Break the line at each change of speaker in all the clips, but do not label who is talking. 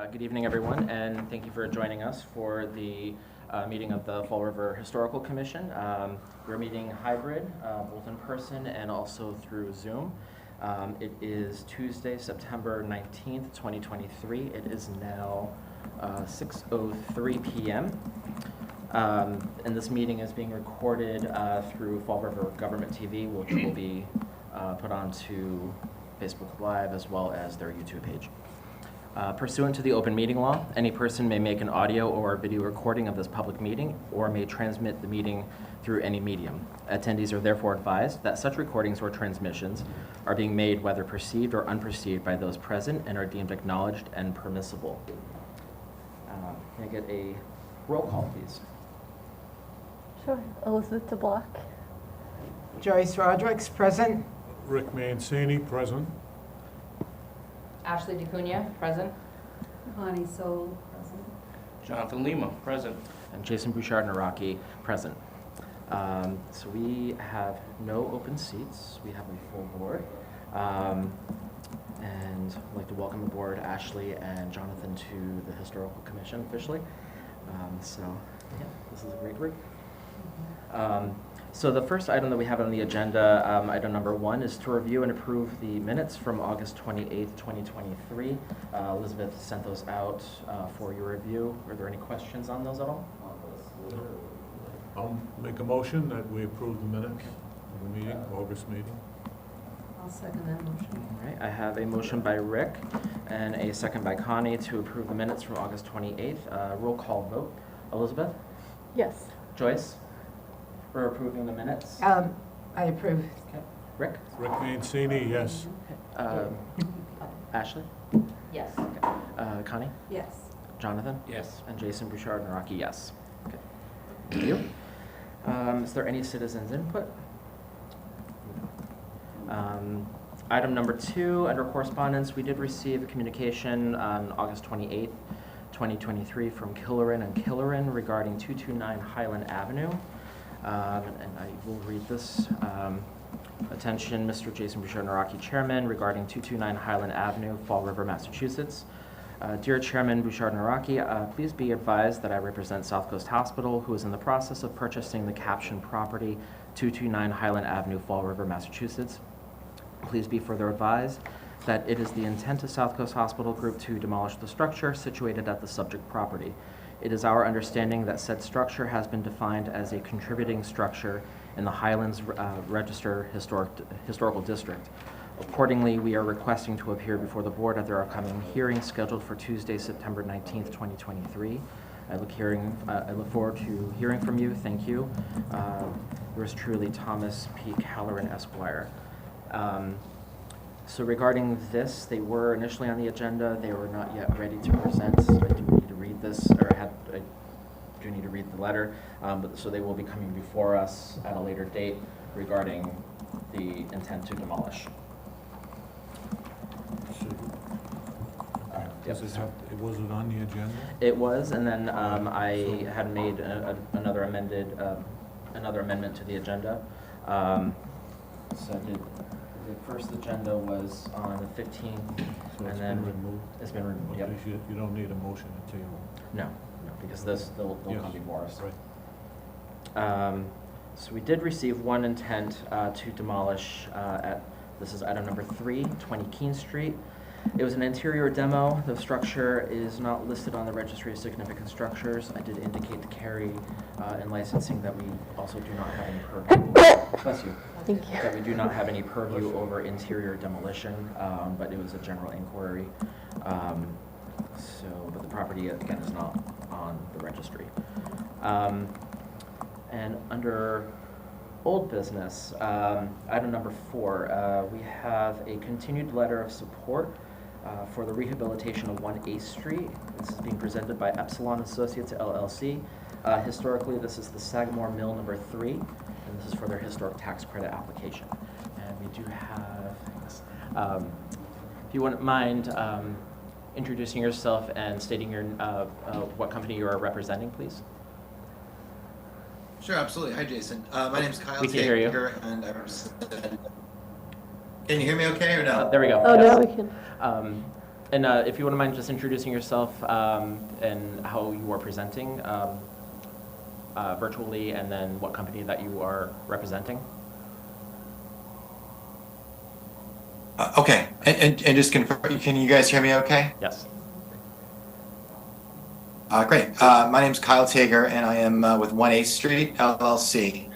Good evening, everyone, and thank you for joining us for the meeting of the Fall River Historical Commission. We're meeting hybrid, both in person and also through Zoom. It is Tuesday, September 19th, 2023. It is now 6:03 p.m. And this meeting is being recorded through Fall River Government TV, which will be put onto Facebook Live as well as their YouTube page. Pursuant to the open meeting law, any person may make an audio or video recording of this public meeting or may transmit the meeting through any medium. Attendees are therefore advised that such recordings or transmissions are being made whether perceived or unperceived by those present and are deemed acknowledged and permissible. Can I get a roll call, please?
Sure. Elizabeth DeBlock.
Joyce Rodriguez, present.
Rick Mancini, present.
Ashley DeCunha, present.
Connie Soul, present.
Jonathan Lima, present.
And Jason Bouchard-Naraki, present. So we have no open seats. We have a full board. And I'd like to welcome aboard Ashley and Jonathan to the Historical Commission officially. So yeah, this is a great group. So the first item that we have on the agenda, item number 1, is to review and approve the minutes from August 28th, 2023. Elizabeth sent those out for your review. Are there any questions on those at all?
I'll make a motion that we approve the minutes of the meeting, August meeting.
I'll second that motion.
All right, I have a motion by Rick and a second by Connie to approve the minutes from August 28th. Roll call vote. Elizabeth?
Yes.
Joyce? For approving the minutes?
I approve.
Okay. Rick?
Rick Mancini, yes.
Ashley?
Yes.
Connie?
Yes.
Jonathan?
Yes.
And Jason Bouchard-Naraki, yes. Okay. Thank you. Is there any citizens input? Item number 2, under correspondence, we did receive a communication on August 28th, 2023 from Killerin and Killerin regarding 229 Highland Avenue. And I will read this. Attention, Mr. Jason Bouchard-Naraki, Chairman, regarding 229 Highland Avenue, Fall River, Massachusetts. Dear Chairman Bouchard-Naraki, please be advised that I represent South Coast Hospital, who is in the process of purchasing the captioned property, 229 Highland Avenue, Fall River, Massachusetts. Please be further advised that it is the intent of South Coast Hospital Group to demolish the structure situated at the subject property. It is our understanding that said structure has been defined as a contributing structure in the Highlands Register Historical District. Accordingly, we are requesting to appear before the board at their upcoming hearing scheduled for Tuesday, September 19th, 2023. I look forward to hearing from you. Thank you. Yours truly, Thomas P. Callerin, Esquire. So regarding this, they were initially on the agenda. They were not yet ready to present. I do need to read this, or I do need to read the letter. So they will be coming before us at a later date regarding the intent to demolish.
Was it on the agenda?
It was, and then I had made another amendment to the agenda. So the first agenda was on the 15th,
So
and
it's
then
been removed?
it's been removed.
Okay,
Yep.
You don't need a motion to table.
No, because they'll
Yes.
come before us.
Right.
So we did receive one intent to demolish this is item number 3, 20 Keene Street. It was an interior demo. The structure is not listed on the Registry of Significant Structures. I did indicate to Carrie in licensing that we also do not have any purview. Bless you.
Thank you.
That we do not have any purview over interior demolition, but it was a general inquiry. But the property, again, is not on the registry. And under old business, item number 4, we have a continued letter of support for the rehabilitation of 1 8th Street. This is being presented by Epsilon Associates LLC. Historically, this is the Sagamore Mill number 3, and this is for their historic tax credit application. And we do have, if you wouldn't mind introducing yourself and stating your what company you are representing, please.
Sure, absolutely. Hi, Jason. My name is Kyle
We can hear you.
Taker, and I represent. Can you hear me okay or no?
There we go.
Oh,
Yes.
now we can.
And if you wouldn't mind just introducing yourself and how you are presenting virtually, and then what company that you are representing.
Okay, and just confirm, can you guys hear me okay?
Yes.
Great. My name's Kyle Tager, and I am with 1A Street LLC.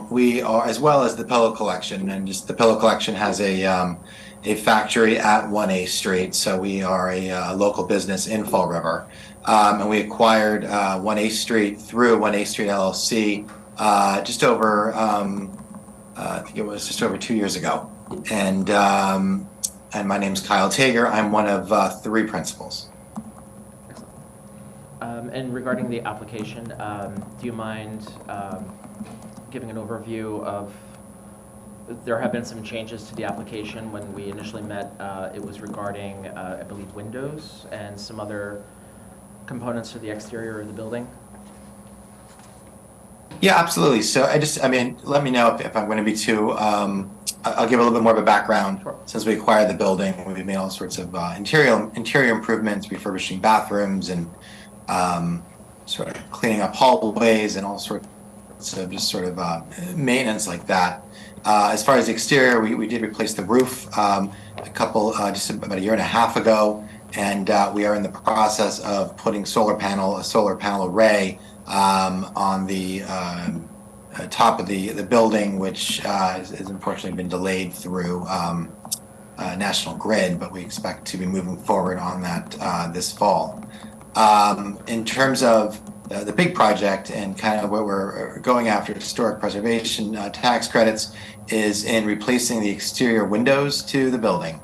We are, as well as the Pillow Collection, and just the Pillow Collection has a factory at 1A Street, so we are a local business in Fall River. And we acquired 1A Street through 1A Street LLC just over, I think it was just over 2 years ago. And my name's Kyle Tager. I'm one of 3 principals.
And regarding the application, do you mind giving an overview of, there have been some changes to the application. When we initially met, it was regarding, I believe, windows and some other components to the exterior of the building?
Yeah, absolutely. So I mean, let me know if I'm going to be too, I'll give a little bit more of a background.
Sure.
Since we acquired the building, we've made all sorts of interior improvements, refurbishing bathrooms, and sort of cleaning up hallways and all sorts of just sort of maintenance like that. As far as the exterior, we did replace the roof just about a year and a half ago, and we are in the process of putting a solar panel array on the top of the building, which has unfortunately been delayed through National Grid, but we expect to be moving forward on that this fall. In terms of the big project and kind of what we're going after, historic preservation tax credits, is in replacing the exterior windows to the building.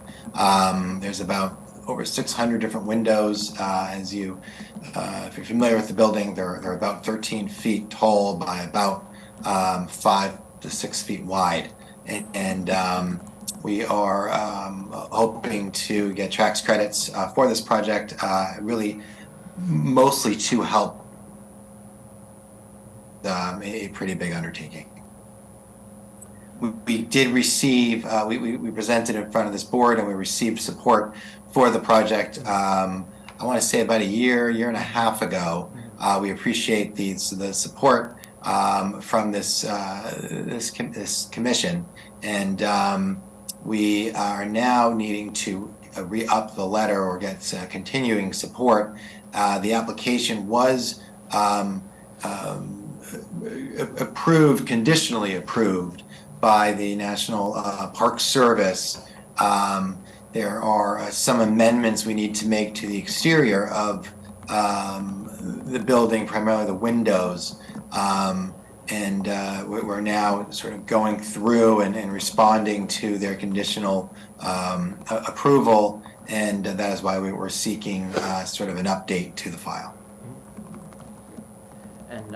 There's about over 600 different windows. If you're familiar with the building, they're about 13 feet tall by about 5 to 6 feet wide. And we are hoping to get tax credits for this project, really mostly to help a pretty big undertaking. We did receive, we presented in front of this board, and we received support for the project, I want to say about a year and a half ago. We appreciate the support from this commission, and we are now needing to re-up the letter or get continuing support. The application was conditionally approved by the National Park Service. There are some amendments we need to make to the exterior of the building, primarily the windows. And we're now sort of going through and responding to their conditional approval, and that is why we were seeking sort of an update to the file.
And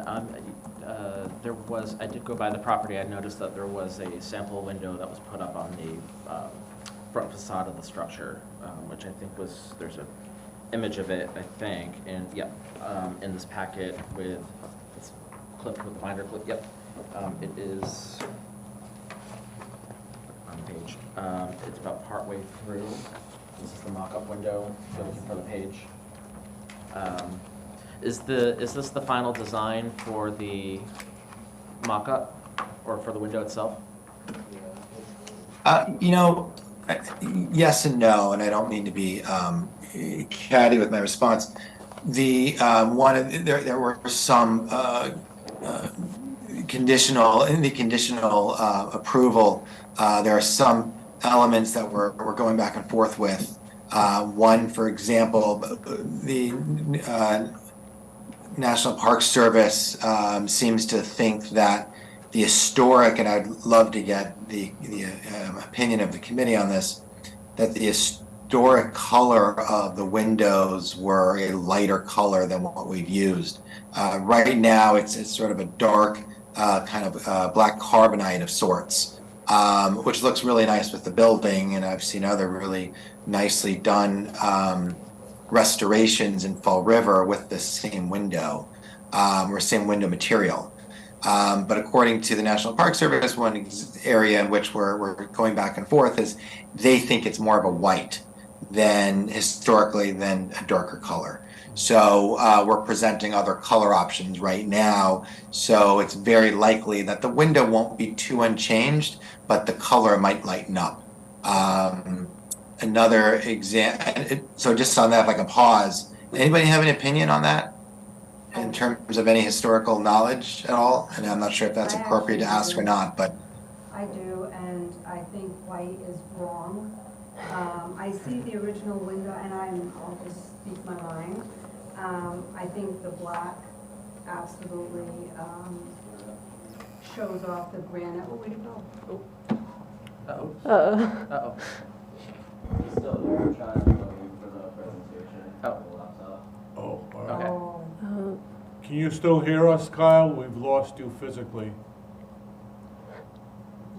I did go by the property. I noticed that there was a sample window that was put up on the front facade of the structure, which I think there's an image of it, I think, and yeah, in this packet with, it's clipped with the binder clip, yep. It is on the page. It's about partway through. This is the mock-up window, if you're looking for the page. Is this the final design for the mock-up, or for the window itself?
Yes and no, and I don't mean to be catty with my response. There were some conditional approval. There are some elements that we're going back and forth with. One, for example, the National Park Service seems to think that the historic, and I'd love to get the opinion of the committee on this, that the historic color of the windows were a lighter color than what we've used. Right now, it's sort of a dark kind of black carbonite of sorts, which looks really nice with the building, and I've seen other really nicely done restorations in Fall River with the same window, or same window material. But according to the National Park Service, one area in which we're going back and forth is they think it's more of a white. than historically than a darker color. So we're presenting other color options right now. So it's very likely that the window won't be too unchanged, but the color might lighten up. Another example, so just on that, if I can pause, anybody have an opinion on that in terms of any historical knowledge at all? And I'm not sure if that's
I
appropriate to
actually
ask or
do.
not, but
I do, and I think white is wrong. I see the original window, and I'll just speak my mind. I think the black absolutely shows off the granite. Oh, where'd it go?
Uh-oh.
Uh,
Uh-oh.
He's still there, trying to looking for the presentation.
Oh.
The laptop.
Oh, all right.
Okay.
Oh,
Can you still hear us, Kyle? We've lost you physically.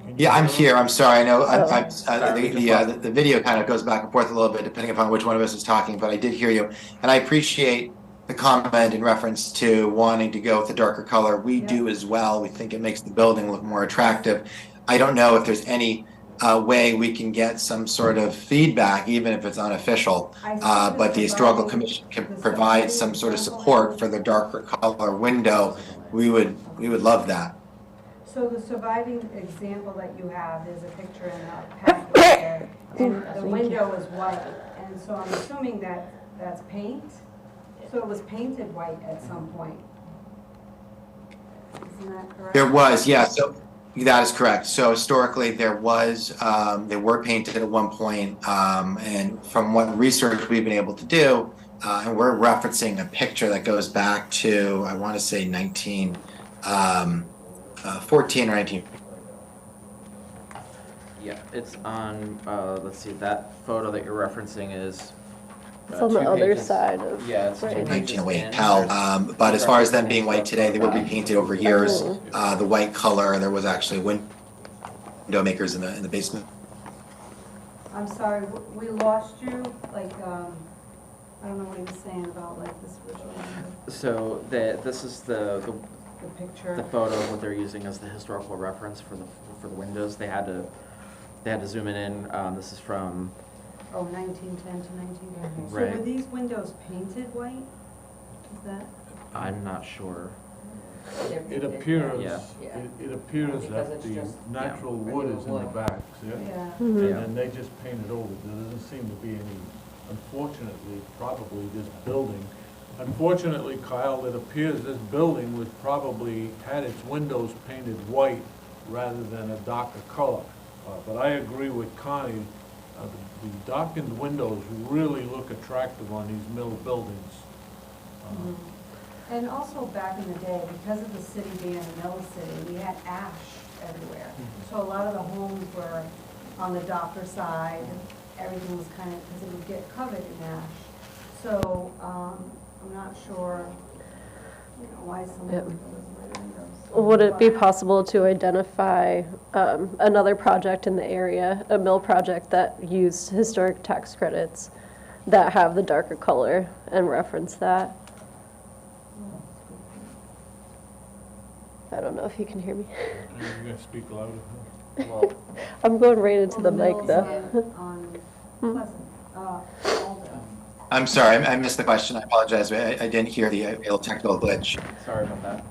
Can you
yeah, I'm
hear us?
here. I'm sorry. I know
Sorry,
the video kind of goes back and forth a little bit depending upon which one of us is talking, but I did hear you. And I appreciate the comment in reference to wanting to go with a darker color. We
Yeah.
do as well. We think it makes the building look more attractive. I don't know if there's any way we can get some sort of feedback, even if it's unofficial.
I see
But the historical
providing-
commission can
the
provide
survey
some sort of
example.
support for the darker color window. We would love that.
So the surviving example that you have, there's a picture in the packet there, and the window is white, and so I'm assuming that that's paint? So it was painted white at some point? Isn't that correct?
There was, yeah, so that is correct. So historically, there was, they were painted at one point, and from what research we've been able to do, and we're referencing a picture that goes back to, I want to say 1914 or 19.
Yeah, it's on, let's see, that photo that you're referencing is.
It's on the
two
other
pages-
side of-
Yeah, it's two
right.
pages
1908
in.
Pell,
There's-
but as far as them being white today, they would be painted over years. The white color, there was actually window makers in the basement.
I'm sorry, we lost you, like, I don't know what he was saying about like this visual,
So this is the
picture.
photo of what they're using as the historical reference for the windows. They had to zoom it in. This is from,
Oh, 1910 to 1910. So
Right.
were these windows painted white? Is that?
I'm not sure.
It appears,
Yeah.
it appears
Because
that
it's
the
just
natural wood is in the
wood.
back, see it?
Yeah.
And
Yeah.
then they just painted over. There doesn't seem to be any, unfortunately, probably this building. Unfortunately, Kyle, it appears this building was probably had its windows painted white rather than a darker color. But I agree with Connie, the darkened windows really look attractive on these mill buildings.
Mhm. And also back in the day, because of the city being a mill city, we had ash everywhere. So a lot of the homes were on the Docker side, and everything was kind of, because it would get covered in ash. So, I'm not sure, why someone
Yep.
would go with white windows.
Would it be possible to identify another project in the area, a mill project that used historic tax credits that have the darker color and reference that? I don't know if you can hear me.
You gotta speak louder.
Well,
I'm going right into the mic
mills
though.
On Pleasant, Alden.
I'm sorry, I missed the question. I apologize. I didn't hear the little technical glitch.
sorry about that.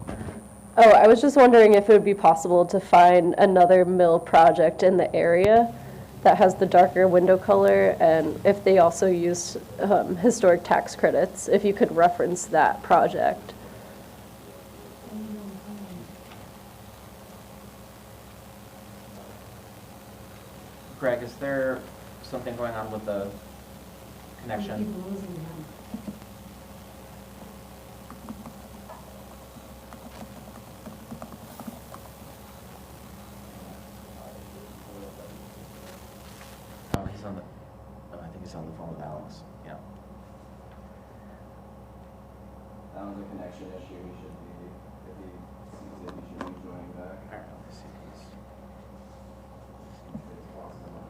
Oh, I was just wondering if it would be possible to find another mill project in the area that has the darker window color, and if they also use historic tax credits, if you could reference that project.
Greg, is there something going on with the
We
connection?
keep losing him.
Oh, he's on the, oh, I think he's on the phone with Alex. Yeah.
That was a connection issue. He should be, if he sees it, he should be joining back.
All right, let me see. Please.
It's possible.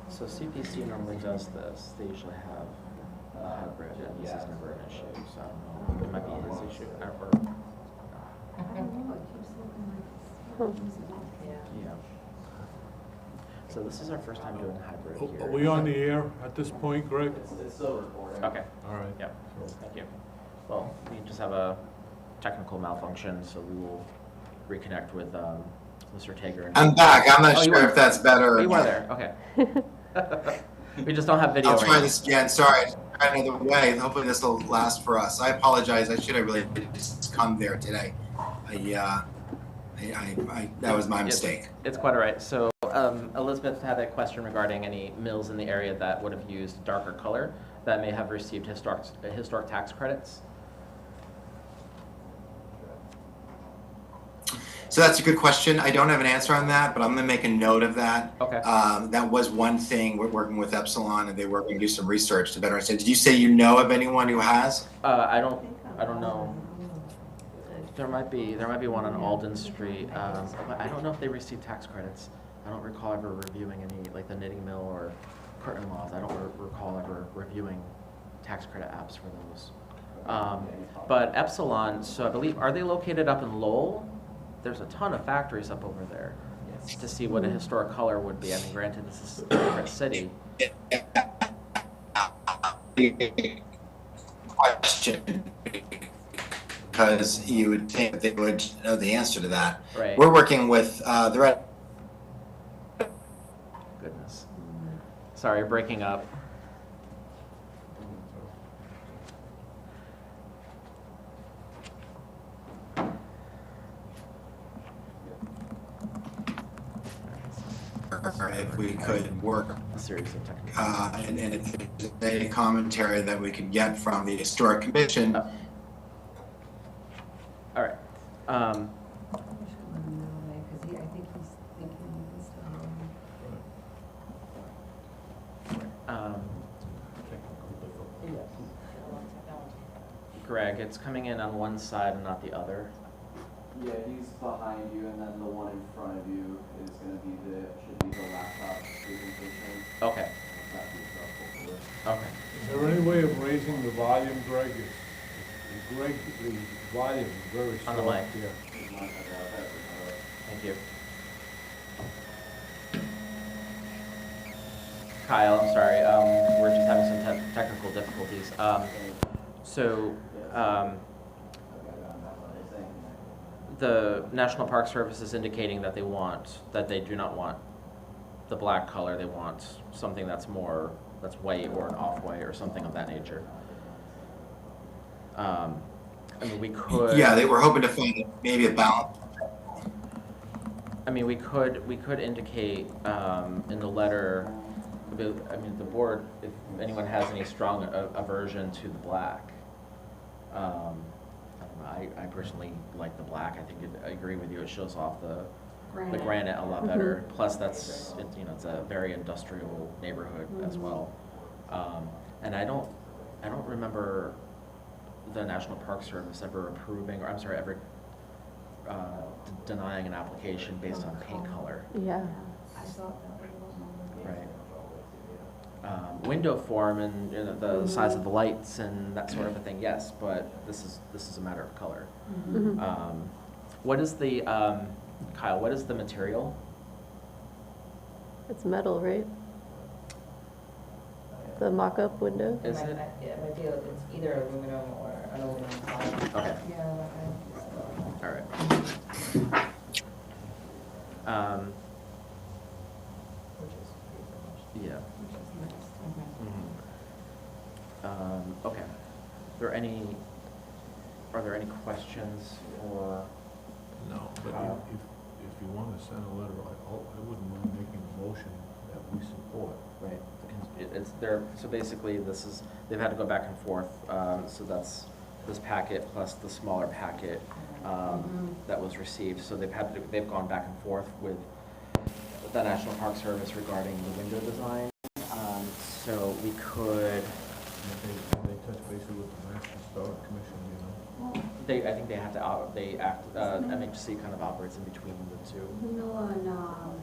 So CPC normally does this. They usually have a hybrid, and this is never an issue, so it might be his issue.
I don't know, it keeps looking like
Yeah. So this is our first time doing hybrid here.
Are we on the air at this point, Greg?
It's still recording.
Okay,
All right.
yep,
So-
thank you. Well, we just have a technical malfunction, so we will reconnect with Mr. Tager.
I'm back. I'm not
Oh, you
sure
are.
if that's better.
Oh, you are there, okay. We just don't have video
I'll
right
try
now.
this again. Sorry. Another way. Hopefully this will last for us. I apologize. I should have really just come there today. That was my mistake.
It's quite all right. So Elizabeth had a question regarding any mills in the area that would have used darker color that may have received historic tax credits.
So that's a good question. I don't have an answer on that, but I'm going to make a note of that.
Okay.
That was one thing we're working with Epsilon, and they were going to do some research to better understand. Did you say you know of anyone who has?
I don't know. There might be one on Alden Street, but I don't know if they received tax credits. I don't recall ever reviewing any, like the knitting mill or curtain laws. I don't recall ever reviewing tax credit apps for those. But Epsilon, so I believe, are they located up in Lowell? There's a ton of factories up over there to see what a historic color would be. I mean, granted, this is a different city.
Question. Because you would think they would know the answer to that.
Right.
We're working with the Red.
Goodness. Sorry, you're breaking up.
If we could work,
A series of technical.
and if there's any commentary that we could get from the Historic Commission.
All right.
I think he's thinking this
Greg, it's coming in on one side and not the other.
Yeah, he's behind you, and then the one in front of you is gonna be should be the laptop presentation.
Okay.
Not the stuff over.
Okay.
Is there any way of raising the volume, Greg? Greg, the volume is very
On the
slow.
mic.
Yeah.
He's not gonna have that.
Thank you. Kyle, I'm sorry. We're just having some technical difficulties. The National Park Service is indicating that they do not want the black color. They want something that's white or an off-white or something of that nature. I mean, we could.
Yeah, they were hoping to find maybe a balance.
I mean, we could indicate in the letter. I mean, the board, if anyone has any strong aversion to the black. I personally like the black. I agree with you. It shows off the granite a lot better. Plus, it's a very industrial neighborhood as well. And I don't remember the National Park Service ever approving, or I'm sorry, ever denying an application based on paint color.
Yeah.
I thought that was
Right. Window form and the size of the lights and that sort of a thing, yes, but this is a matter of color. What is the Kyle? What is the material?
It's metal, right? The mock-up window?
Is it?
Yeah, it might be, it's either aluminum or an aluminum siding.
Okay.
Yeah,
All right.
Which is pretty much.
Yeah.
Mhm.
Okay. Are there any questions for?
No, but if you want to send a letter, I wouldn't mind making a motion that we support.
Right. So basically they've had to go back and forth, so that's this packet plus the smaller packet, that was received, so they've gone back and forth with the National Park Service regarding the window design, so we could,
Have they touched base with the National Historic Commission, you know?
I think they have to, MHC kind of operates in between the two.
Mill on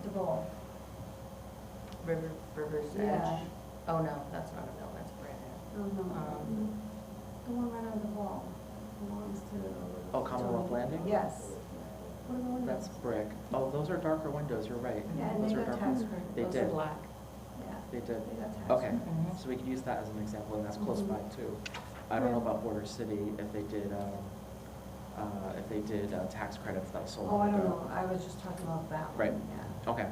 DeVault.
River's
Yeah.
Edge. Oh, no, that's not a mill, that's brand new.
The one right on DeVault belongs to.
Oh, Commonwealth Landing?
Yes. What are the windows?
That's brick. Oh, those are darker windows, you're right.
Yeah, and
Those
they
are
got
darker.
tax credit.
They
Those
did.
are black.
Yeah,
They did.
they got tax
Okay,
credit.
so we could use that as an example, and that's close
Mhm.
by too. I don't know
Yeah.
about Border City, if they did tax credits that sold.
Oh, I don't know, I was just talking about that one.
Right.
Yeah.
Okay,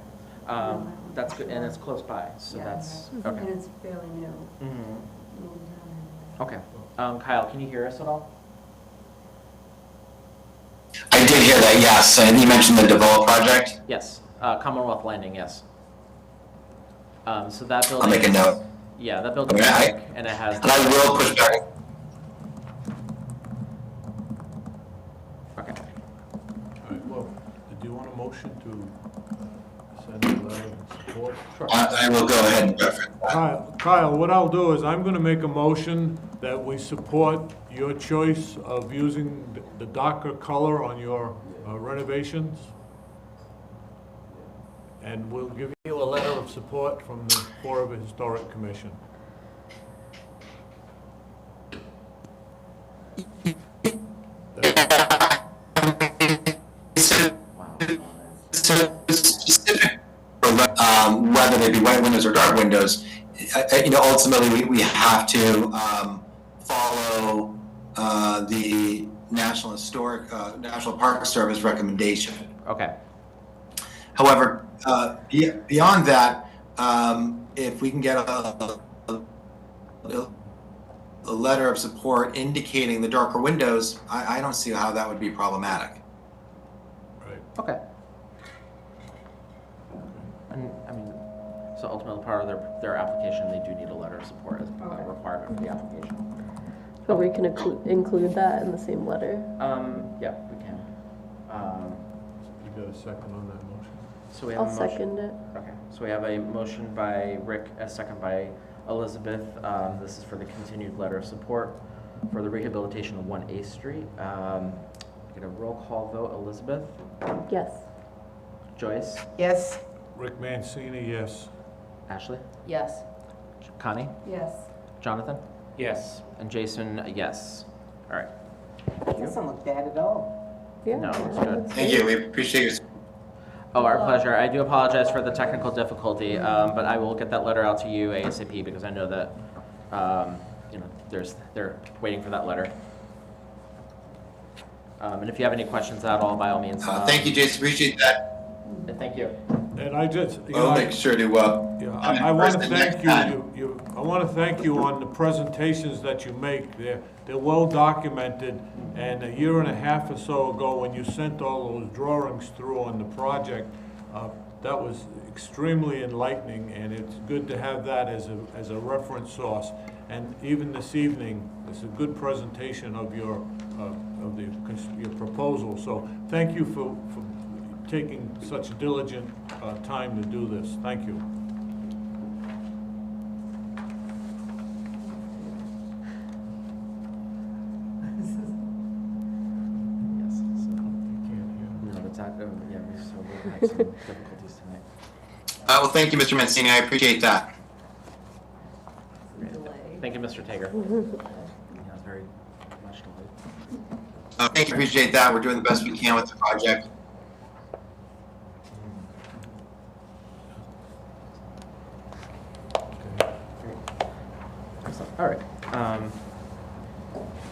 Yeah,
that's good, and
sure.
it's close by, so
Yeah.
that's,
And
okay.
it's fairly new.
Mhm.
moving down
Okay, Kyle, can you hear us at all?
I did hear that, yes. And you mentioned the DeVault project.
Yes, Commonwealth Landing, yes. So that
I'll
building.
make a
is-
note.
Yeah, that building is
Okay,
brick, and it has.
And I will push back.
Okay,
All right, well, do you want a motion to send a letter of support?
sure.
I will go ahead and reference that.
Kyle, what I'll do is I'm gonna make a motion that we support your choice of using the darker color on your renovations. And we'll give you a letter of support from the Florida Historic Commission.
Wow.
Specific, whether they be white windows or dark windows, ultimately we have to follow the National Park Service recommendation.
Okay,
However, beyond that, if we can get a letter of support indicating the darker windows, I don't see how that would be problematic.
Right.
okay. And, I mean, so ultimately, part of their application, they do need a letter of support as a
Okay.
requirement for the application.
But we can include that in the same letter.
Yeah, we can.
You got a second on that motion?
So we have a
I'll
motion.
second it.
Okay, so we have a motion by Rick, a second by Elizabeth. This is for the continued letter of support for the rehabilitation of 1 A Street. Get a roll call vote. Elizabeth?
Yes.
Joyce?
Yes,
Rick Mancini, yes.
Ashley?
Yes.
Connie?
Yes.
Jonathan?
Yes.
And Jason, yes. All right.
It doesn't look bad at all.
Yeah.
No, it's good.
that's
Thank
great.
you. We appreciate your.
Oh, our pleasure. I do apologize for the technical difficulty, but I will get that letter out to you ASAP because I know that, they're waiting for that letter. And if you have any questions at all, by all means.
Thank you, Jason. Appreciate that.
Thank you.
And I just,
I'll make sure to.
Yeah, I want to
First and
thank
next
you, I want to thank you on the presentations that you make. They're well documented, and a year and a half or so ago, when you sent all those drawings through on the project, that was extremely enlightening, and it's good to have that as a reference source. And even this evening, it's a good presentation of your proposal. So thank you for taking such diligent time to do this. Thank you.
Yes, so,
You can't hear.
no, we had some difficulties tonight.
Well, thank you, Mr. Mancini. I appreciate that.
Great.
Delay.
Thank you, Mr. Tager. Yeah, very much delayed.
Thank you. Appreciate that. We're doing the best we can with the project.
Excellent. All right.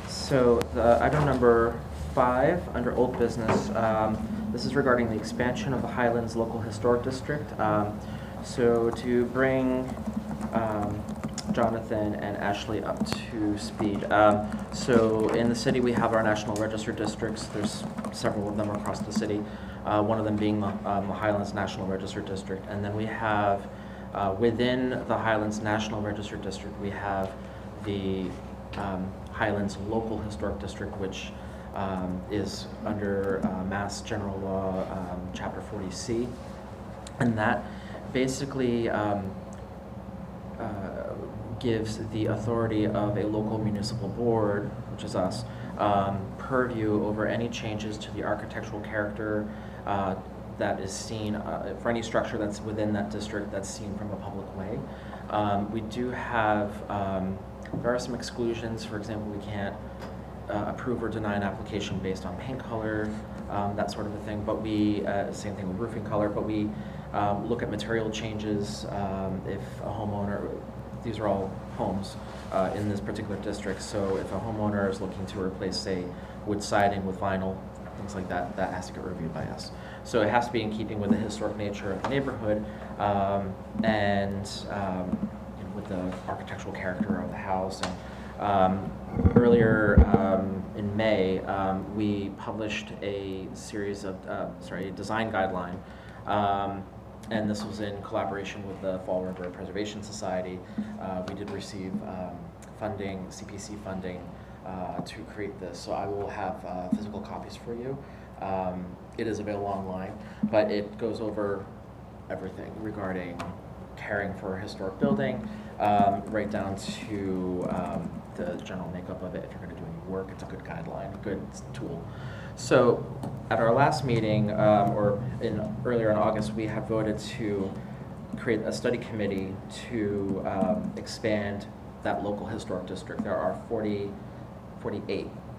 So the item number 5 under old business, this is regarding the expansion of the Highlands Local Historic District. So to bring Jonathan and Ashley up to speed. So in the city, we have our National Register districts. There's several of them across the city. One of them being the Highlands National Register District. And then we have, within the Highlands National Register District, we have the Highlands Local Historic District, which is under Mass General Law, Chapter 40C. And that basically gives the authority of a local municipal board, which is us, purview over any changes to the architectural character that is seen for any structure that's within that district that's seen from a public way. We do have, there are some exclusions. For example, we can't approve or deny an application based on paint color, that sort of a thing. But we, same thing with roofing color, but we look at material changes. If a homeowner, these are all homes in this particular district, so if a homeowner is looking to replace, say, wood siding with vinyl, things like that, that has to get reviewed by us. So it has to be in keeping with the historic nature of the neighborhood and you know, with the architectural character of the house. And earlier in May, we published a series of, a design guideline. And this was in collaboration with the Fall River Preservation Society. We did receive funding, CPC funding, to create this. So I will have physical copies for you. It is available online, but it goes over everything regarding caring for a historic building, right down to the general makeup of it. If you're going to do any work, it's a good guideline, a good tool. So at our last meeting, earlier in August, we had voted to create a study committee to expand that local historic district. There are 48.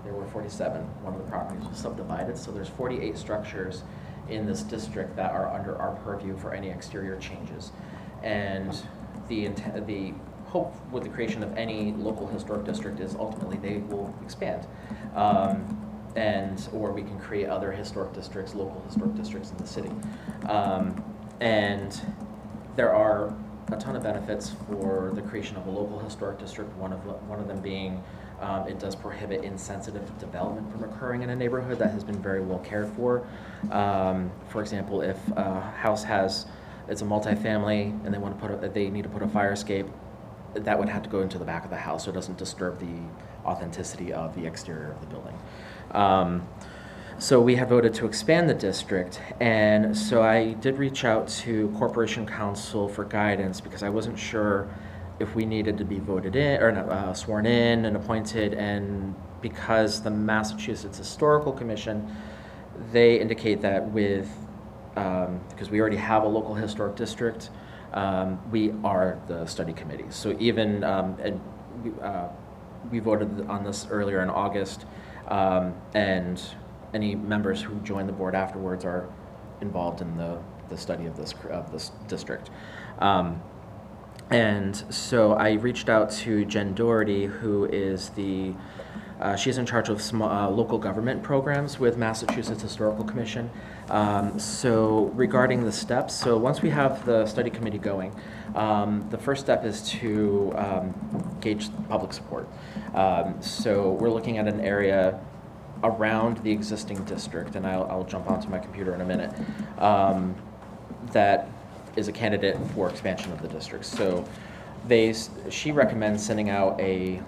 There were 47. One of the properties was subdivided, so there's 48 structures in this district that are under our purview for any exterior changes. And the hope with the creation of any local historic district is ultimately they will expand. Or we can create other historic districts, local historic districts in the city. And there are a ton of benefits for the creation of a local historic district. One of them being it does prohibit insensitive development from occurring in a neighborhood that has been very well cared for. For example, if a house it's a multifamily and they need to put a fire escape, that would have to go into the back of the house so it doesn't disturb the authenticity of the exterior of the building. So we have voted to expand the district, and so I did reach out to Corporation Counsel for guidance because I wasn't sure if we needed to be voted in or sworn in and appointed, and because the Massachusetts Historical Commission, they indicate that because we already have a local historic district, we are the study committee. So even we voted on this earlier in August, and any members who join the board afterwards are involved in the study of this district. And so I reached out to Jen Doherty, who is she's in charge of local government programs with Massachusetts Historical Commission. So regarding the steps, so once we have the study committee going, the first step is to gauge public support. So we're looking at an area around the existing district, and I'll jump onto my computer in a minute, that is a candidate for expansion of the district. So she recommends sending out a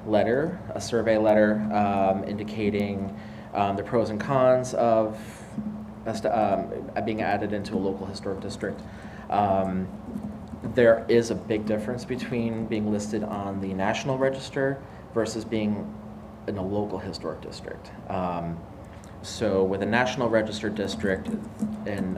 survey letter, indicating the pros and cons of being added into a local historic district. There is a big difference between being listed on the National Register versus being in a local historic district. So with a National Register district, and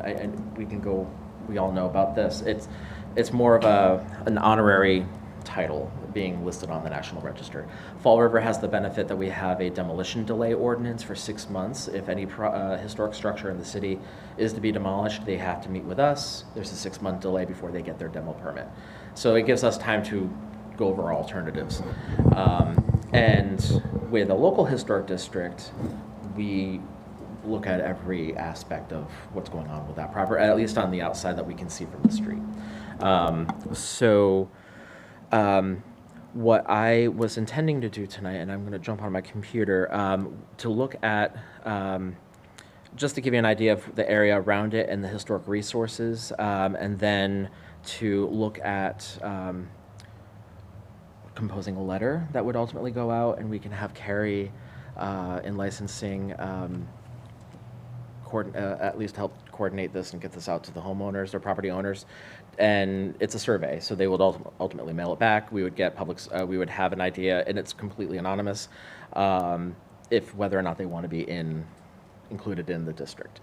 we all know about this, it's more of an honorary title being listed on the National Register. Fall River has the benefit that we have a demolition delay ordinance for 6 months. If any historic structure in the city is to be demolished, they have to meet with us. There's a 6-month delay before they get their demo permit. So it gives us time to go over alternatives. And with a local historic district, we look at every aspect of what's going on with that property, at least on the outside that we can see from the street. What I was intending to do tonight, and I'm going to jump on my computer, to look at, just to give you an idea of the area around it and the historic resources, and then to look at composing a letter that would ultimately go out, and we can have Carrie in licensing at least help coordinate this and get this out to the homeowners or property owners. And it's a survey, so they would ultimately mail it back. We would get we would have an idea, and it's completely anonymous, if whether or not they want to be included in the district.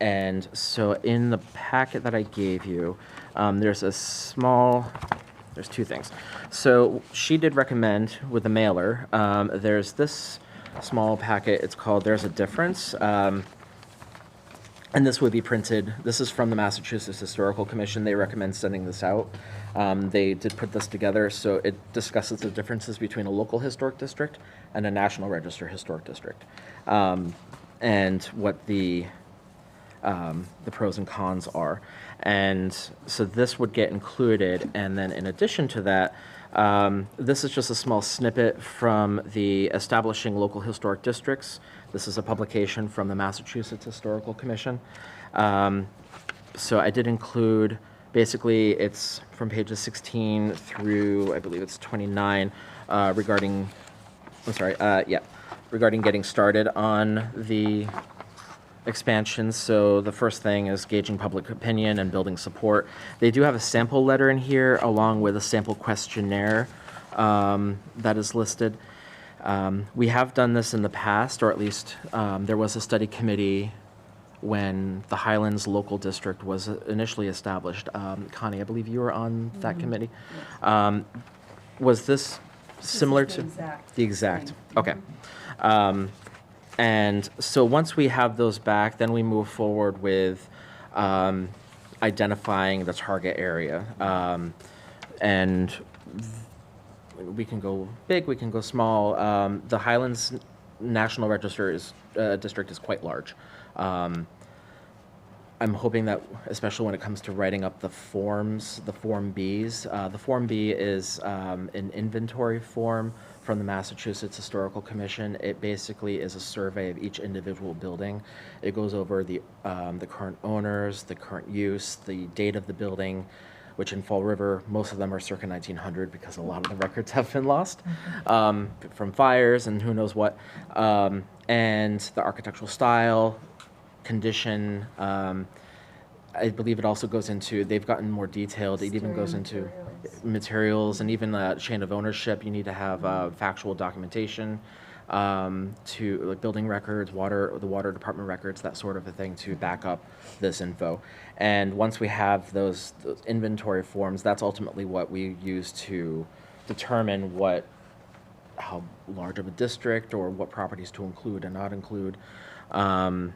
And so in the packet that I gave you, there's a small there's two things. So she did recommend with the mailer, there's this small packet, it's called There's a Difference. And this would be printed, this is from the Massachusetts Historical Commission. They recommend sending this out. They did put this together, so it discusses the differences between a local historic district and a National Register historic district. And what the pros and cons are. And so this would get included, and then in addition to that, this is just a small snippet from the Establishing Local Historic Districts. This is a publication from the Massachusetts Historical Commission. So I did include, basically, it's from pages 16 through, I believe it's 29, regarding getting started on the expansions. So the first thing is gauging public opinion and building support. They do have a sample letter in here along with a sample questionnaire that is listed. We have done this in the past, or at least there was a study committee when the Highlands Local District was initially established. Connie, I believe you were on that committee. Was this similar to? The exact. Okay. And so once we have those back, then we move forward with identifying the target area. And we can go big, we can go small. The Highlands National Register district is quite large. I'm hoping that, especially when it comes to writing up the forms, the Form Bs, the Form B is an inventory form from the Massachusetts Historical Commission. It basically is a survey of each individual building. It goes over the current owners, the current use, the date of the building, which in Fall River, most of them are circa 1900 because a lot of the records have been lost from fires and who knows what. And the architectural style, condition. I believe it also goes into, they've gotten more detailed. It even goes into materials and even the chain of ownership. You need to have factual documentation to like building records, the water department records, that sort of a thing to back up this info. And once we have those inventory forms, that's ultimately what we use to determine how large of a district or what properties to include and not include. And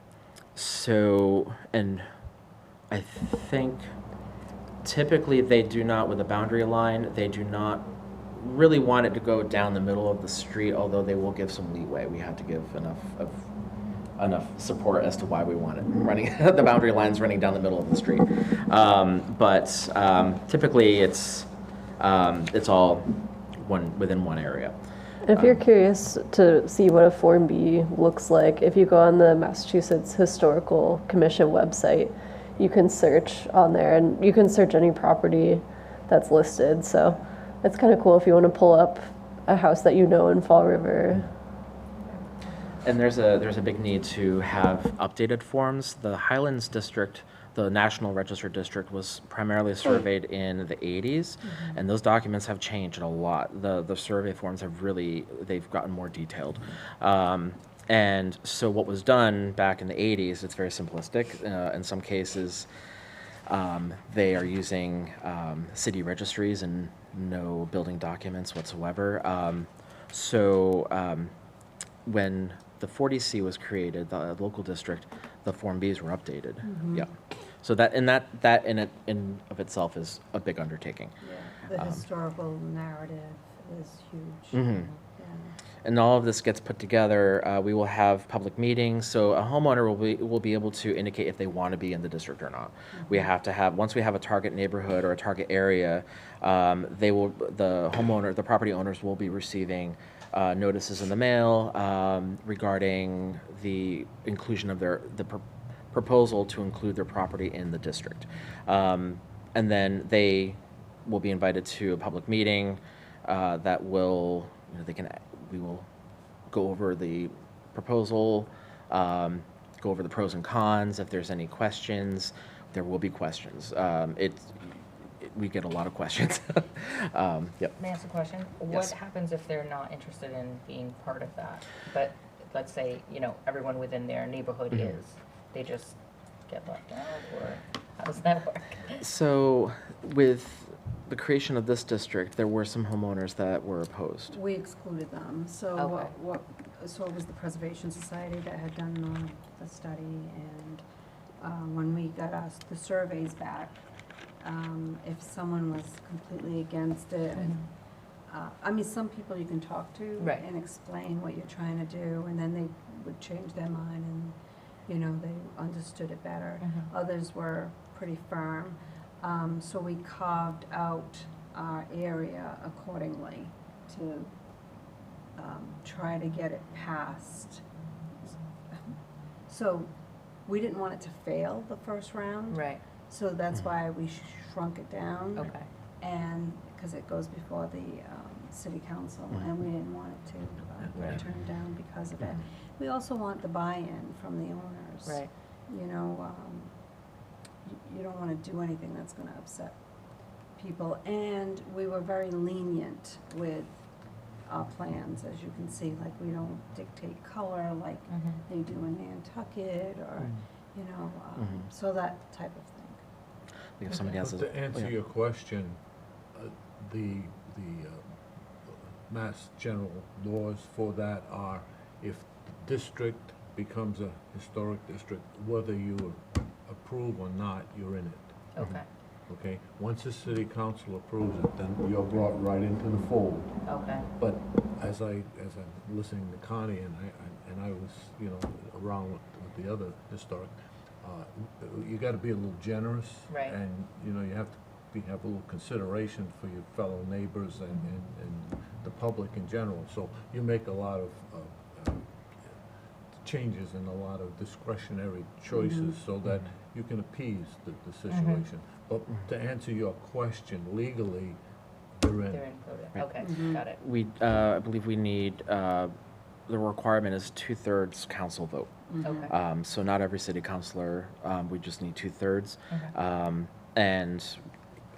I think typically they do not, with a boundary line, they do not really want it to go down the middle of the street, although they will give some leeway. We have to give enough support as to why we want it running, the boundary lines running down the middle of the street. But typically it's all within one area.
If you're curious to see what a Form B looks like, if you go on the Massachusetts Historical Commission website, you can search on there, and you can search any property that's listed. So it's kind of cool if you want to pull up a house that you know in Fall River.
And there's a big need to have updated forms. The Highlands District, the National Register District, was primarily surveyed in the 80s, and those documents have changed a lot. The survey forms they've gotten more detailed. And so what was done back in the 80s, it's very simplistic. In some cases, they are using city registries and no building documents whatsoever. When the 40C was created, the local district, the Form Bs were updated. Yeah. So that in of itself is a big undertaking.
The historical narrative is huge.
Mhm.
Yeah.
And all of this gets put together. We will have public meetings, so a homeowner will be able to indicate if they want to be in the district or not. We have to have, once we have a target neighborhood or a target area, the property owners will be receiving notices in the mail regarding the inclusion of proposal to include their property in the district. And then they will be invited to a public meeting that will, we will go over the proposal, go over the pros and cons. If there's any questions, there will be questions. We get a lot of questions. Yep.
May I ask a question?
Yes.
What happens if they're not interested in being part of that? But let's say, everyone within their neighborhood is. They just get left out, or how does that work?
So with the creation of this district, there were some homeowners that were opposed.
We excluded them, so
Okay.
so it was the Preservation Society that had done the study, and when we got the surveys back, if someone was completely against it, I mean, some people you can talk to
Right.
and explain what you're trying to do, and then they would change their mind, and, you know, they understood it better. Others were pretty firm, so we carved out our area accordingly to try to get it passed. So we didn't want it to fail the first round.
Right,
So that's why we shrunk it down.
okay.
And, because it goes before the city council, and we didn't want it to
Right.
get turned down because of it. We also want the buy-in from the owners.
Right.
You know, you don't want to do anything that's going to upset people. And we were very lenient with our plans, as you can see, like, we don't dictate color like they do in Nantucket, or, you know, so that type of thing.
Like if somebody has
But
a,
to answer
yeah.
your question, the Mass General laws for that are, if the district becomes a historic district, whether you approve or not, you're in it.
Okay,
Okay? Once the city council approves it, then you're brought right into the fold.
okay.
But as I'm listening to Connie, and I was, you know, around with the other historic, you gotta be a little generous.
Right.
And, you know, you have to have a little consideration for your fellow neighbors and the public in general. So you make a lot of changes and a lot of discretionary choices so that you can appease the situation. But to answer your question, legally, you're in.
They're included,
Right.
okay, got it.
We, I believe we need, the requirement is 2/3 council vote.
Okay,
So not every city councilor, we just need 2/3.
okay,
And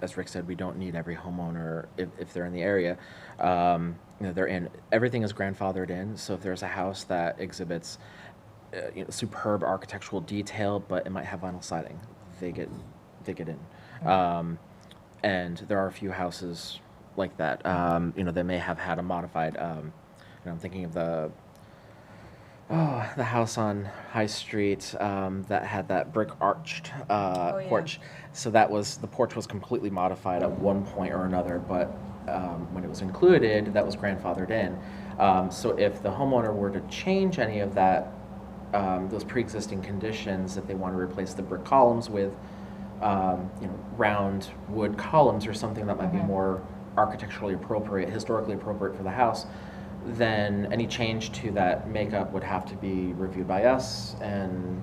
as Rick said, we don't need every homeowner if they're in the area. You know, they're in, everything is grandfathered in, so if there's a house that exhibits, you know, superb architectural detail, but it might have vinyl siding, they get in. And there are a few houses like that, you know, they may have had a modified, you know, I'm thinking of the house on High Street that had that brick arched
yeah.
porch. So the porch was completely modified at one point or another, but when it was included, that was grandfathered in. So if the homeowner were to change any of that, those pre-existing conditions, if they want to replace the brick columns with, you know, round wood columns or something that might be more architecturally appropriate, historically appropriate for the house, then any change to that makeup would have to be reviewed by us, and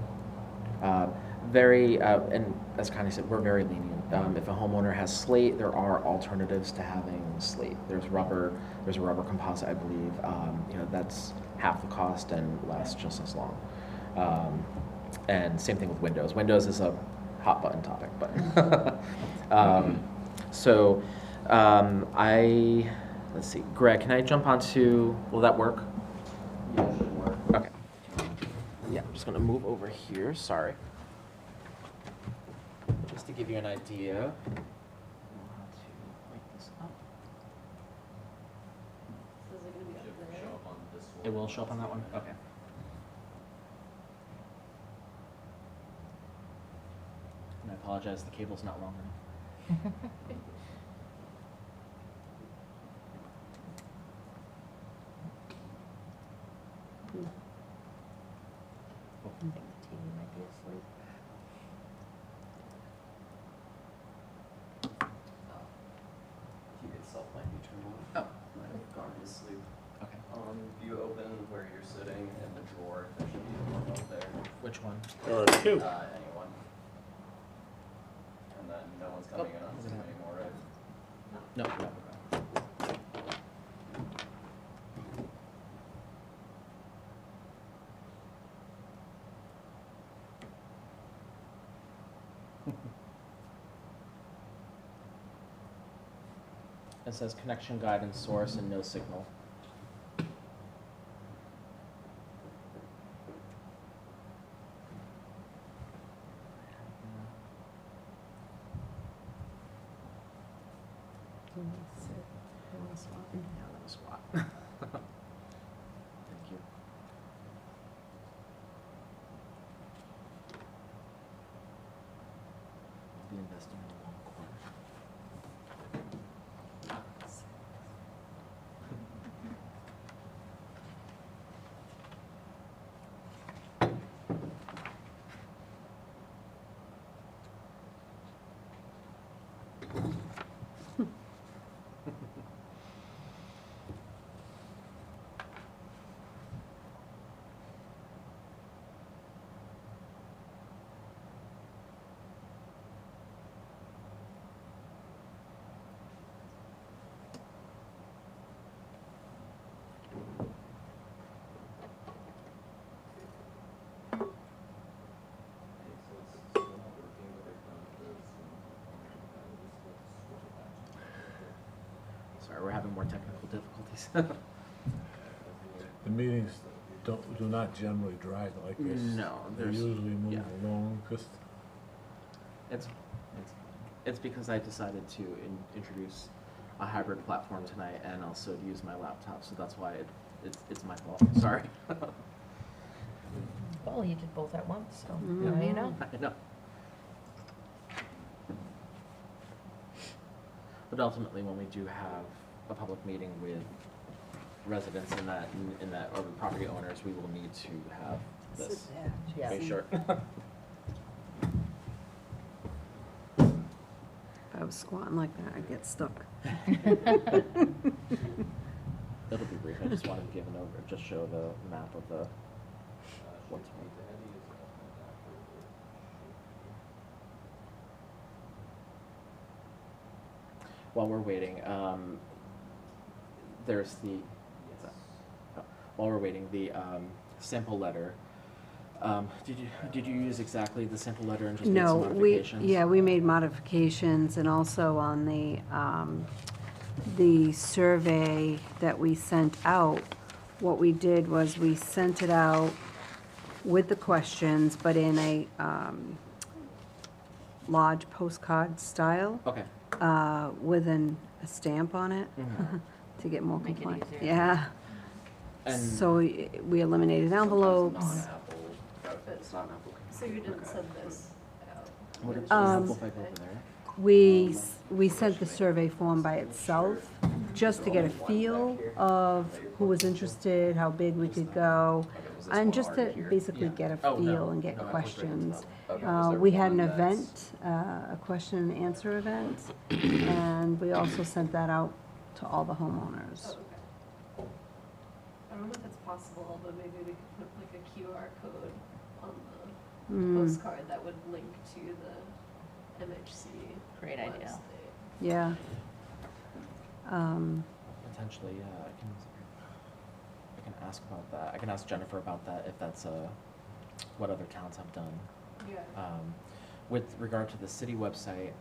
and as Connie said, we're very lenient. If a homeowner has slate, there are alternatives to having slate. There's a rubber composite, I believe. You know, that's half the cost and lasts just as long. And same thing with windows. Windows is a hot button topic, but let's see, Greg, can I jump onto, will that work?
Yeah, it should work.
Okay. Yeah, I'm just gonna move over here, sorry. Just to give you an idea. We'll have to make this up.
Should show up on this one.
It will show up on that one? Okay. And I apologize, the cable's not long enough.
I think the TV might be asleep.
TV itself might be turned on.
Oh.
Might have gone to sleep.
Okay.
If you open where you're sitting in the drawer, there should be a remote there.
Which one?
There are two.
Anyone. And then no one's coming in on Zoom anymore, right?
No, no. It says connection guidance source and no signal. Yeah, that was SWAT. Thank you. I'll be investing in a long corner. Sorry, we're having more technical difficulties.
The meetings do not generally drag like this.
No,
They
there's-
usually move
yeah.
along, just,
It's because I decided to introduce a hybrid platform tonight and also to use my laptop, so that's why it's my fault. Sorry.
Well, you did both at once, so now you know.
I know. But ultimately, when we do have a public meeting with residents in that, or with property owners, we will need to have this.
Yeah.
Make sure.
If I was squatting like that, I'd get stuck.
It'll be brief. I just wanted to give an over, just show the map of the what's what. While we're waiting, there's the, while we're waiting, the sample letter. Did you use exactly the sample letter and just make
No,
some
we,
modifications?
yeah, we made modifications, and also on the survey that we sent out, what we did was we sent it out with the questions, but in a large postcard style,
Okay.
with a stamp on it,
Mhm.
to get more
Make it
compliant.
easier.
Yeah,
And
so we eliminated envelopes.
So you didn't send this out?
what if
Um,
if I go over there?
We sent the survey form by itself, just to get a feel of who was interested, how big we could go, and just to basically get a
Oh, no.
feel and get
No, I clicked right
questions.
into that.
We had an event, a question and answer event, and we also sent that out to all the homeowners.
I don't know if it's possible, but maybe we could put like a QR code on the
Mm,
postcard that would link to the MHC
Great idea.
website.
yeah.
Potentially, yeah, I can ask about that. I can ask Jennifer about that if that's what other towns have done.
Yeah.
With regard to the city website,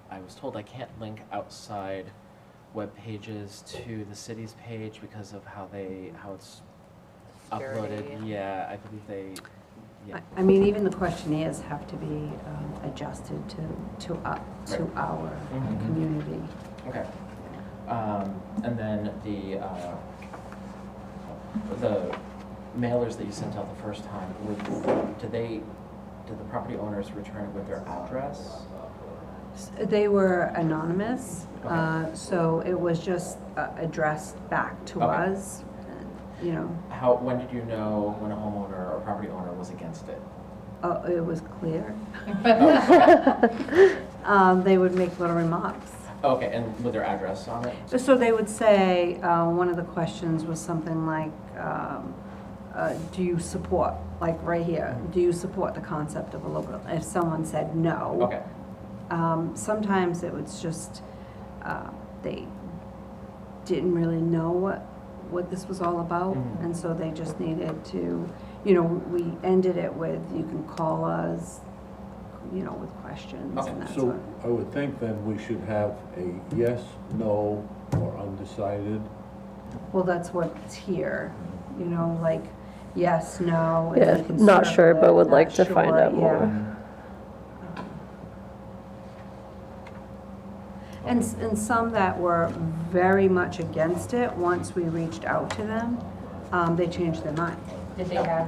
I was told I can't link outside web pages to the city's page because of how it's uploaded.
Security.
Yeah, I believe they, yeah.
I mean, even the questionnaires have to be adjusted to our
Mhm.
community.
Okay. And then the mailers that you sent out the first time, did the property owners return it with their address?
They were anonymous,
Okay.
so it was just addressed back to
Okay.
us, you know.
When did you know when a homeowner or property owner was against it?
It was clear. They would make little remarks.
Okay, and with their address on it?
So they would say, one of the questions was something like, do you support, like right here, do you support the concept of a local? If someone said no.
Okay.
Sometimes it was just, they didn't really know what this was all about,
Mhm.
and so they just needed to, you know, we ended it with, you can call us, you know, with questions
Okay.
and that
so
sort.
I would think then we should have a yes, no, or undecided.
Well, that's what's here, you know, like, yes, no. and
Yeah,
you can
not
circle
sure,
it,
but would
not
like to find
sure,
out more.
yeah. And some that were very much against it, once we reached out to them, they changed their mind.
Did they have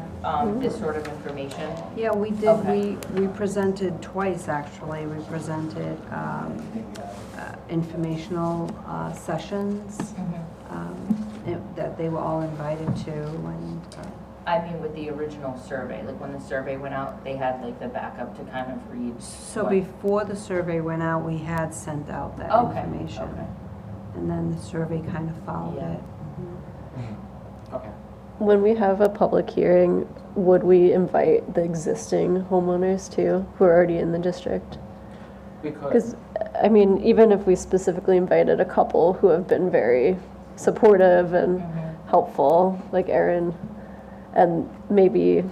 this sort of information?
Yeah, we did,
Okay.
we presented twice, actually. We presented informational sessions that they were all invited to, and
I mean, with the original survey, like when the survey went out, they had like the backup to kind of read.
so
what-
before the survey went out, we had sent out that
Okay,
information.
okay.
And then the survey kind of followed
Yeah.
it.
Okay.
When we have a public hearing, would we invite the existing homeowners too, who are already in the district? Because, I mean, even if we specifically invited a couple who have been very supportive and helpful, like Erin, and maybe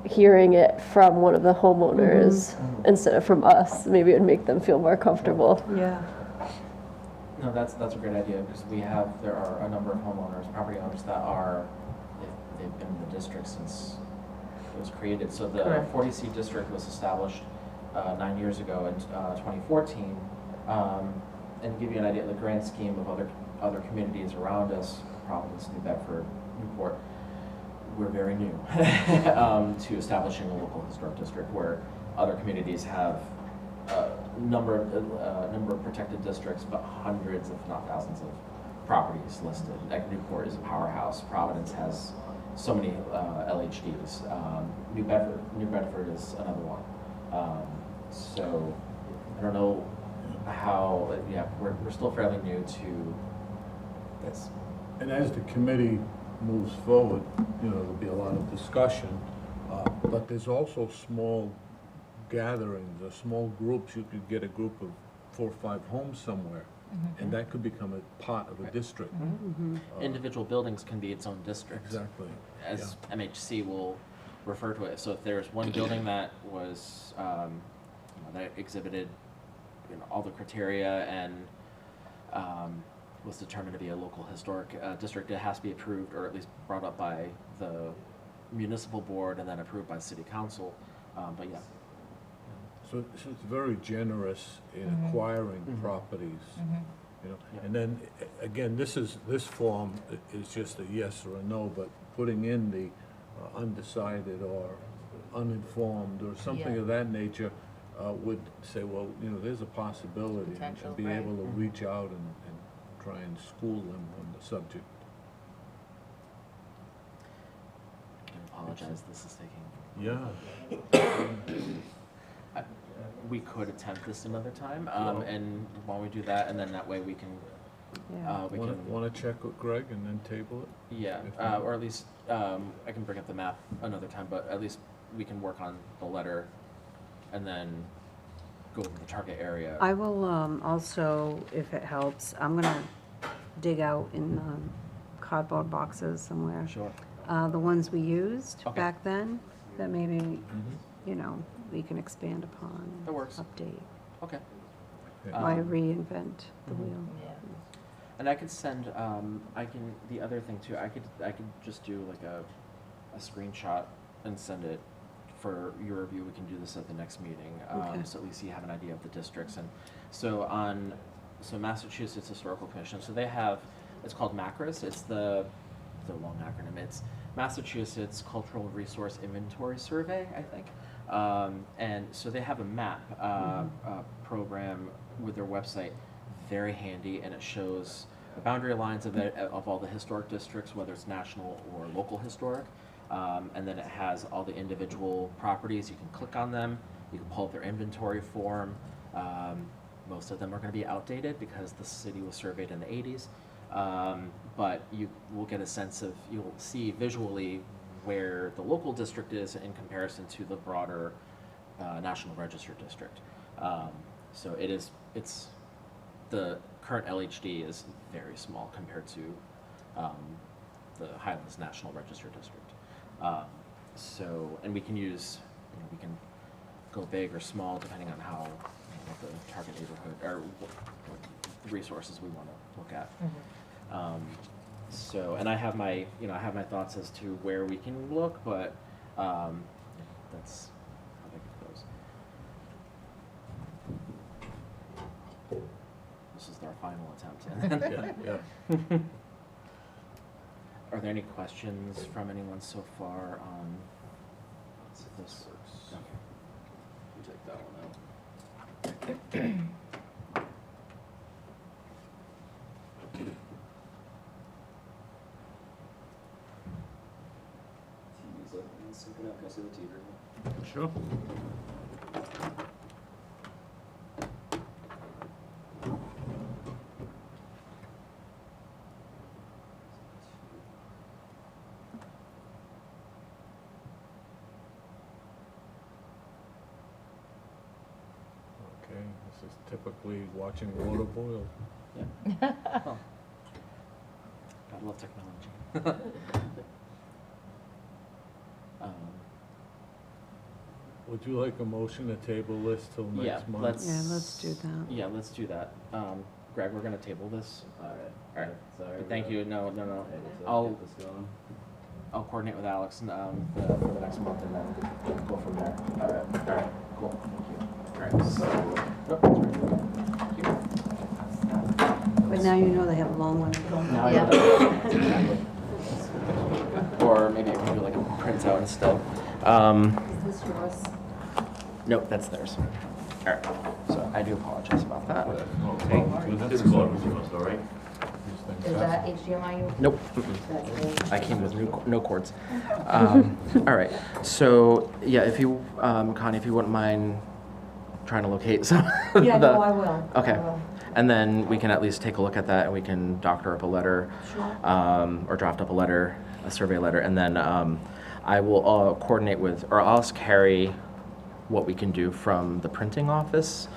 hearing it from one of the homeowners instead of from us, maybe it would make them feel more comfortable.
Yeah.
No, that's a great idea, because there are a number of homeowners, property owners that they've been in the district since it was created. So the
Correct.
40C district was established 9 years ago in 2014. And to give you an idea of the grand scheme of other communities around us, Providence, New Bedford, Newport, we're very new to establishing a local historic district, where other communities have number of protected districts, but hundreds, if not thousands, of properties listed. Like Newport is a powerhouse. Providence has so many LHDs. New Bedford is another one. So I don't know how. Yeah, we're still fairly new to this.
And as the committee moves forward, there'll be a lot of discussion, but there's also small gatherings or small groups. You could get a group of 4 or 5 homes somewhere, and that could become a part of a district.
Individual buildings can be its own district.
Exactly.
As MHC will refer to it. So if there's one building that was, that exhibited, all the criteria and was determined to be a local historic district, it has to be approved, or at least brought up by the municipal board and then approved by the city council. But yeah.
So it's very generous in acquiring properties,
Yeah.
And then, again, this form is just a yes or a no, but putting in the undecided or uninformed or something
Yeah.
of that nature would say, well, there's a possibility,
Potential,
and be
right.
able to reach out and try and school them on the subject.
I apologize, this is taking.
Yeah.
We could attempt this another time, and while we do that, and then that way we can,
Yeah.
we can,
Want to check with Greg and then table it?
yeah,
if not-
or at least, I can bring up the map another time, but at least we can work on the letter and then go over the target area.
I will also, if it helps, I'm gonna dig out in cardboard boxes somewhere.
Sure.
The ones we used
Okay.
back then, that maybe, we can expand upon. and
That works.
Update.
Okay.
Okay.
Why reinvent the wheel?
Yeah.
And I could send, the other thing too, I could just do like a screenshot and send it for your review. We can do this at the next meeting,
Okay.
so at least you have an idea of the districts. And so Massachusetts Historical Commission, so they have, it's called MACRIS, it's the long acronym, it's Massachusetts Cultural Resource Inventory Survey, I think. And so they have a map program with their website, very handy, and it shows the boundary lines of all the historic districts, whether it's national or local historic. And then it has all the individual properties. You can click on them. You can pull up their inventory form. Most of them are going to be outdated because the city was surveyed in the 80s. But you will get a sense of, you'll see visually where the local district is in comparison to the broader National Register district. So it's the current LHD is very small compared to the Highlands National Register district. And we can use, we can go big or small depending on how, what the target neighborhood, or what resources we want to look at. And I have my, I have my thoughts as to where we can look, but that's how that goes. final attempt.
Yeah, yeah.
Are there any questions from anyone so far on this? Okay.
You take that one out. TV's up and syncing up. Can I see the TV remote?
Sure. Okay, this is typically watching water boil.
Yeah. Oh. God love technology.
Would you like a motion to table this till
Yeah,
next month?
let's-
Yeah, let's do that.
Yeah, let's do that. Greg, we're gonna table this.
Alright.
All right.
Sorry.
Thank you. No.
Able to
I'll
get this going.
I'll coordinate with Alex and, for the next month and then go from there. All right, cool, thank you. All right, so, thank you.
But now you know they have a long one to go.
Now I know that. Exactly. Or maybe I can do like a printout instead.
Is this yours?
Nope, that's theirs. All right, so I do apologize about that.
This is all right.
Is that HDMI?
Nope, I came with no cords. All right, so, yeah, if you, Connie, if you wouldn't mind trying to locate some.
Yeah,
the-
no, I will.
Okay.
I will.
And then we can at least take a look at that and we can doctor up a letter.
Sure.
Or draft up a letter, a survey letter, and then I will coordinate with, or I'll ask Carrie what we can do from the printing office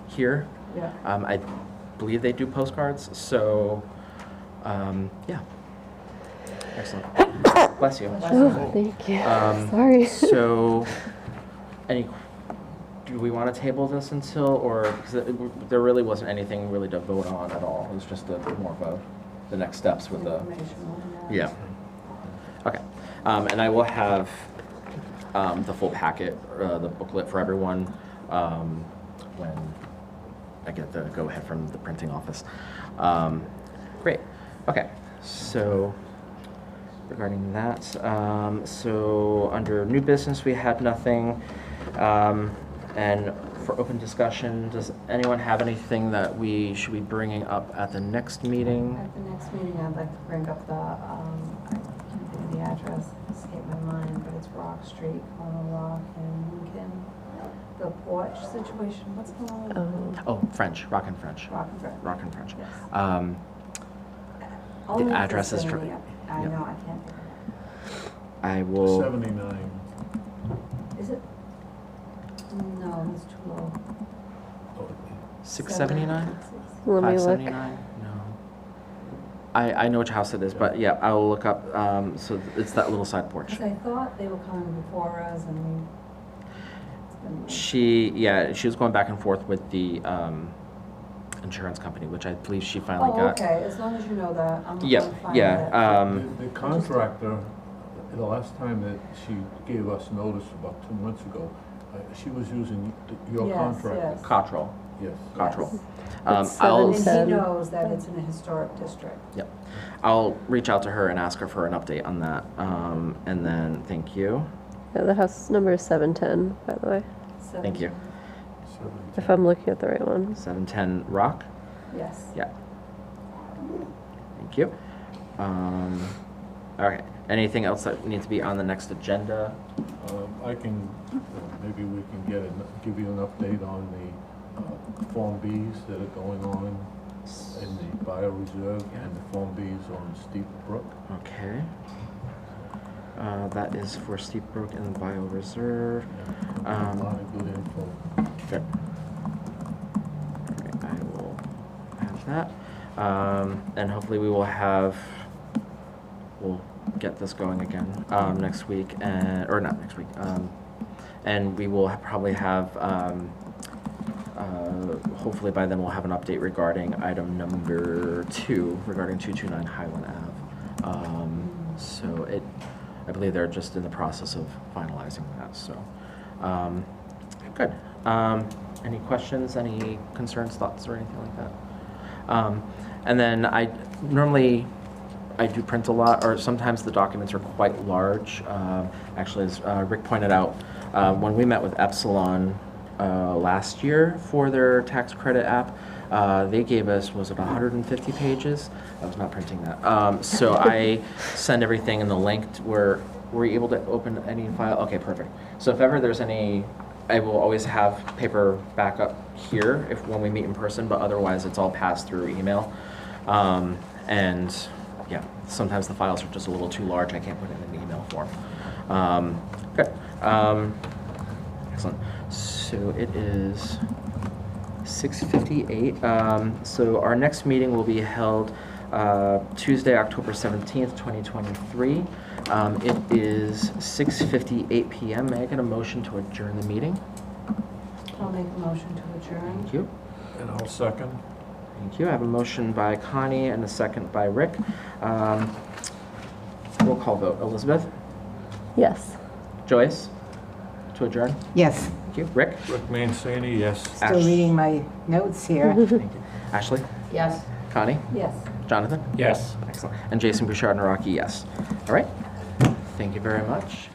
here.
Yeah.
I believe they do postcards, so, yeah. Excellent. Bless you.
Oh, thank you.
Um,
Sorry.
So, do we want to table this until, or, because there really wasn't anything really to vote on at all. It was just more of the next steps with the,
Informational,
yeah. Okay. And I will have the full packet, the booklet for everyone when I get the go-ahead from the printing office. Great. Okay. So regarding that, so under new business, we had nothing. And for open discussion, does anyone have anything that we should be bringing up at the next meeting?
At the next meeting, I'd like to bring up the, I can't think of the address, it escaped my mind, but it's Rock Street, corner Rock and Lincoln. The porch situation, what's going on?
Oh, French, Rock and French.
Rock and French.
Rock and French.
Yes. Only
The
if
address is
vicinity,
for-
I
yep.
know, I can't think of it.
I will.
79.
Is it? No, it's too low.
679?
Let me look.
579? No. I know which house it is, but yeah, I will look up. So it's that little side porch.
Because I thought they were coming before us and it's been.
She was going back and forth with the insurance company, which I believe she finally
Oh,
got.
okay, as long as you know that, I'm
Yep,
fine with it.
yeah.
The contractor, the last time that she gave us notice about 2 months ago, she was using your
Yes,
contractor.
yes.
Cottrell.
Yes.
Cottrell.
It's
I'll.
And he
710.
knows that it's in a historic district.
Yep. I'll reach out to her and ask her for an update on that. And then, thank you.
Yeah, the house number is 710, by the way,
Thank you.
if I'm looking at the right one.
710 Rock.
Yes.
Yeah. Thank you. Okay. Anything else that needs to be on the next agenda?
I can, maybe we can give you an update on the Form Bs that are going on in the bioreserve and the Form Bs on Steep Brook.
Okay. That is for Steep Brook and the Bioreserve.
A lot of good info.
Okay. Alright, I will have that. And hopefully we'll get this going again next week, or not next week. And we will probably have, hopefully by then we'll have an update regarding item number 2, regarding 229 Highland Ave. So I believe they're just in the process of finalizing that, so. Good. Any questions, any concerns, thoughts, or anything like that? And then normally I do print a lot, or sometimes the documents are quite large. Actually, as Rick pointed out, when we met with Epsilon last year for their tax credit app, they gave us, was it 150 pages? I was not printing that. So I send everything in the link where were you able to open any file? Okay, perfect. So if ever there's any, I will always have paper backup here when we meet in person, but otherwise it's all passed through email. And yeah, sometimes the files are just a little too large. I can't put it in an email form. Okay. Excellent. So it is 6:58. So our next meeting will be held Tuesday, October 17th, 2023. It is 6:58 p.m. May I get a motion to adjourn the meeting?
I'll make a motion to adjourn.
Thank you.
And I'll second.
Thank you. I have a motion by Connie and a second by Rick. Roll call vote. Elizabeth?
Yes.
Joyce? To adjourn?
Yes,
Thank you. Rick?
Rick Mancini, yes.
still reading my notes here.
Thank you. Ashley?
Yes.
Connie?
Yes.
Jonathan?
Yes.
Excellent. And Jason Bouchard Naraki, yes. All right. Thank you very much.